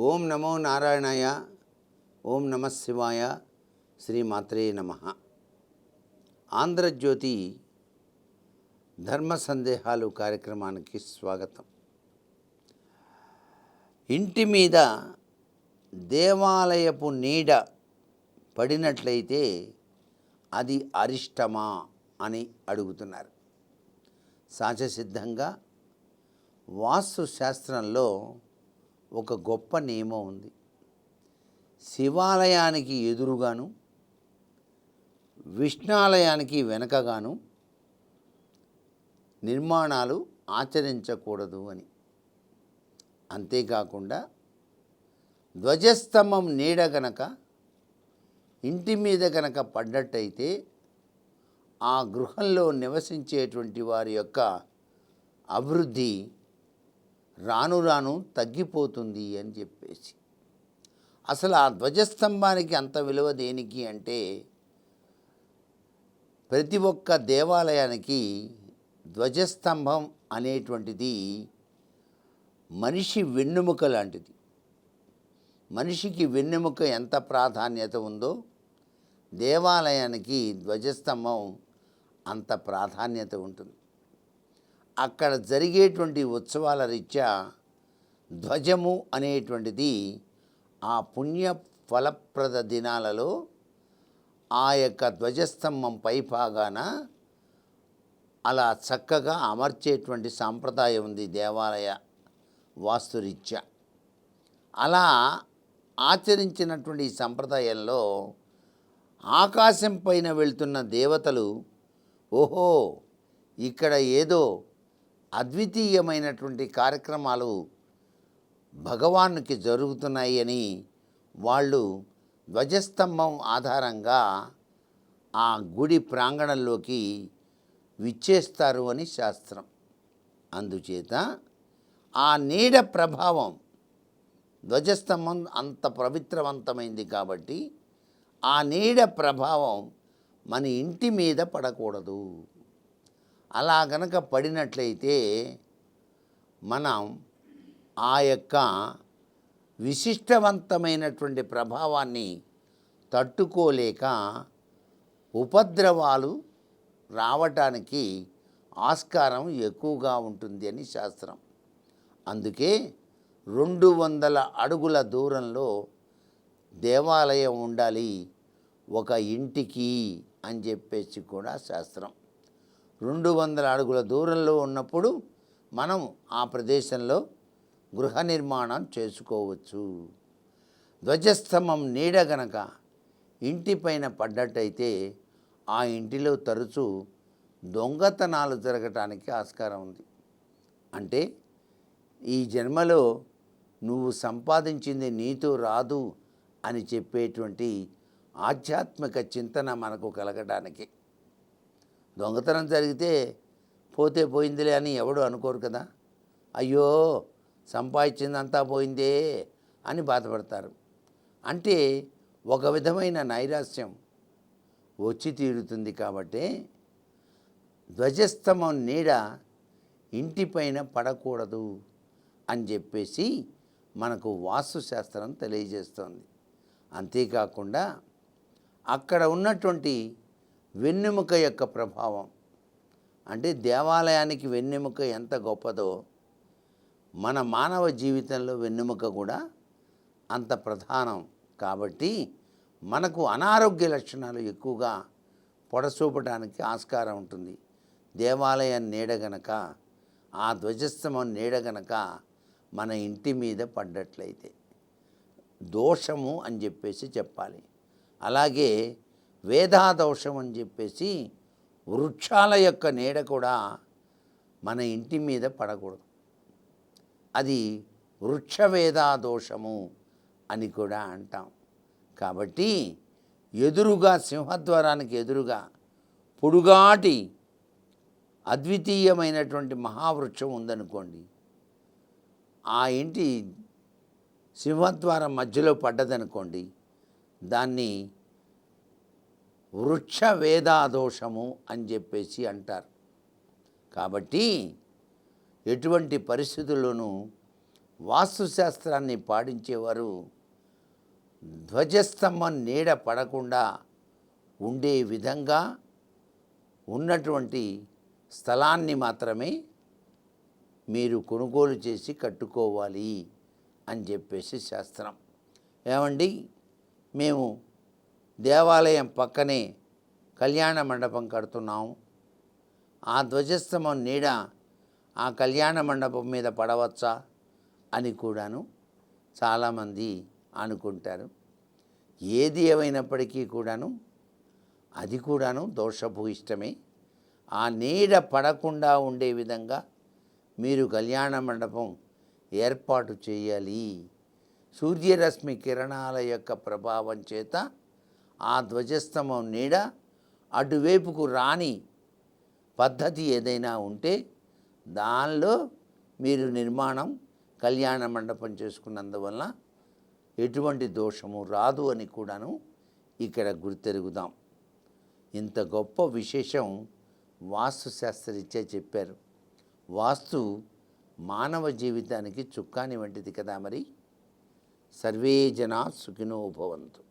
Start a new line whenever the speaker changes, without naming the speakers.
ఓం నమో నారాయణాయ. ఓం నమ శివాయ. శ్రీమాత్రే నమ. ఆంధ్రజ్యోతి ధర్మ సందేహాలు కార్యక్రమానికి స్వాగతం. ఇంటి మీద దేవాలయపు నీడ పడినట్లయితే అది అరిష్టమా అని అడుగుతున్నారు. సహజసిద్ధంగా వాస్తు శాస్త్రంలో ఒక గొప్ప నియమం ఉంది. శివాలయానికి ఎదురుగాను విష్ణాలయానికి వెనకగాను నిర్మాణాలు ఆచరించకూడదు అని. అంతేకాకుండా ధ్వజస్తంభం నీడ గనక ఇంటి మీద గనక పడ్డట్టయితే ఆ గృహంలో నివసించేటువంటి వారి యొక్క అభివృద్ధి రాను రాను తగ్గిపోతుంది అని చెప్పేసి. అసలు ఆ ధ్వజస్తంభానికి అంత విలువ దేనికి అంటే, ప్రతి ఒక్క దేవాలయానికి ధ్వజస్తంభం అనేటువంటిది మనిషి వెన్నెముక లాంటిది. మనిషికి వెన్నెముక ఎంత ప్రాధాన్యత ఉందో దేవాలయానికి ధ్వజస్తంభం అంత ప్రాధాన్యత ఉంటుంది. అక్కడ జరిగేటువంటి ఉత్సవాల రీత్యా ధ్వజము అనేటువంటిది ఆ పుణ్య ఫలప్రద దినాలలో ఆ యొక్క ధ్వజస్తంభం పైభాగాన అలా చక్కగా అమర్చేటువంటి సాంప్రదాయం ఉంది దేవాలయ వాస్తురీత్యా. అలా ఆచరించినటువంటి ఈ సంప్రదాయంలో ఆకాశం పైన వెళ్తున్న దేవతలు, ఓహో ఇక్కడ ఏదో అద్వితీయమైనటువంటి కార్యక్రమాలు భగవానునికి జరుగుతున్నాయి అని వాళ్ళు ధ్వజస్తంభం ఆధారంగా ఆ గుడి ప్రాంగణంలోకి విచ్చేస్తారు అని శాస్త్రం. అందుచేత ఆ నీడ ప్రభావం, ధ్వజస్తంభం అంత పవిత్రవంతమైంది కాబట్టి ఆ నీడ ప్రభావం మన ఇంటి మీద పడకూడదు. అలా గనక పడినట్లయితే మనం ఆ యొక్క విశిష్టవంతమైనటువంటి ప్రభావాన్ని తట్టుకోలేక ఉపద్రవాలు రావటానికి ఆస్కారం ఎక్కువగా ఉంటుంది అని శాస్త్రం. అందుకే 200 అడుగుల దూరంలో దేవాలయం ఉండాలి ఒక ఇంటికి అని చెప్పేసి కూడా శాస్త్రం. 200 అడుగుల దూరంలో ఉన్నప్పుడు మనం ఆ ప్రదేశంలో గృహ నిర్మాణం చేసుకోవచ్చు. ధ్వజస్తంభం నీడ గనక ఇంటిపైన పడ్డట్టయితే ఆ ఇంటిలో తరచూ దొంగతనాలు జరగటానికి ఆస్కారం ఉంది. అంటే ఈ జన్మలో నువ్వు సంపాదించింది నీతో రాదు అని చెప్పేటువంటి ఆధ్యాత్మిక చింతన మనకు కలగడానికి. దొంగతనం జరిగితే పోతే పోయిందిలే అని ఎవడు అనుకోరు కదా. అయ్యో సంపాదించిందంతా పోయిందే అని బాధపడతారు. అంటే ఒక విధమైన నైరాశ్యం వచ్చి తీరుతుంది. కాబట్టి ధ్వజస్తంభం నీడ ఇంటిపైన పడకూడదు అని చెప్పేసి మనకు వాస్తుశాస్త్రం తెలియజేస్తోంది. అంతేకాకుండా అక్కడ ఉన్నటువంటి వెన్నెముక యొక్క ప్రభావం, అంటే దేవాలయానికి వెన్నెముక ఎంత గొప్పదో మన మానవ జీవితంలో వెన్నెముక కూడా అంత ప్రధానం. కాబట్టి మనకు అనారోగ్య లక్షణాలు ఎక్కువగా పొడసూపడానికి ఆస్కారం ఉంటుంది. దేవాలయం నీడ గనక, ఆ ధ్వజస్తంభం నీడ గనక మన ఇంటి మీద పడ్డట్లయితే దోషము అని చెప్పేసి చెప్పాలి. అలాగే వేదాదోషం అని చెప్పేసి వృక్షాల యొక్క నీడ కూడా మన ఇంటి మీద పడకూడదు. అది వృక్షవేదాదోషము అని కూడా అంటాం. కాబట్టి ఎదురుగా సింహద్వారానికి ఎదురుగా పొడుగాటి అద్వితీయమైనటువంటి మహావృక్షం ఉందనుకోండి, ఆ ఇంటి సింహద్వారం మధ్యలో పడ్డదనుకోండి, దాన్ని వృక్ష వేదాదోషము అని చెప్పేసి అంటారు. కాబట్టి ఎటువంటి పరిస్థితుల్లోనూ వాస్తుశాస్త్రాన్ని పాటించేవారు ధ్వజస్తంభం నీడ పడకుండా ఉండే విధంగా ఉన్నటువంటి స్థలాన్ని మాత్రమే మీరు కొనుగోలు చేసి కట్టుకోవాలి అని చెప్పేసి శాస్త్రం. ఏమండి, మేము దేవాలయం పక్కనే కళ్యాణ మండపం కడుతున్నాము, ఆ ధ్వజస్తంభం నీడ ఆ కళ్యాణ మండపం మీద పడవచ్చా అని కూడాను చాలామంది అనుకుంటారు. ఏది ఏమైనప్పటికీ కూడాను అది కూడాను దోషభూయిష్టమే. ఆ నీడ పడకుండా ఉండే విధంగా మీరు కళ్యాణ మండపం ఏర్పాటు చేయాలి. సూర్యరశ్మి కిరణాల యొక్క ప్రభావం చేత ఆ ధ్వజస్తంభం నీడ అటువైపుకు రాని పద్ధతి ఏదైనా ఉంటే దానిలో మీరు నిర్మాణం కళ్యాణ మండపం చేసుకున్నందువల్ల ఎటువంటి దోషము రాదు అని కూడాను ఇక్కడ గుర్తెరుగుదాం. ఇంత గొప్ప విశేషం వాస్తుశాస్త్రరీత్యా చెప్పారు. వాస్తు మానవ జీవితానికి చుక్కాని వంటిది కదా. మరి సర్వే జనా సుఖినో భవంతు.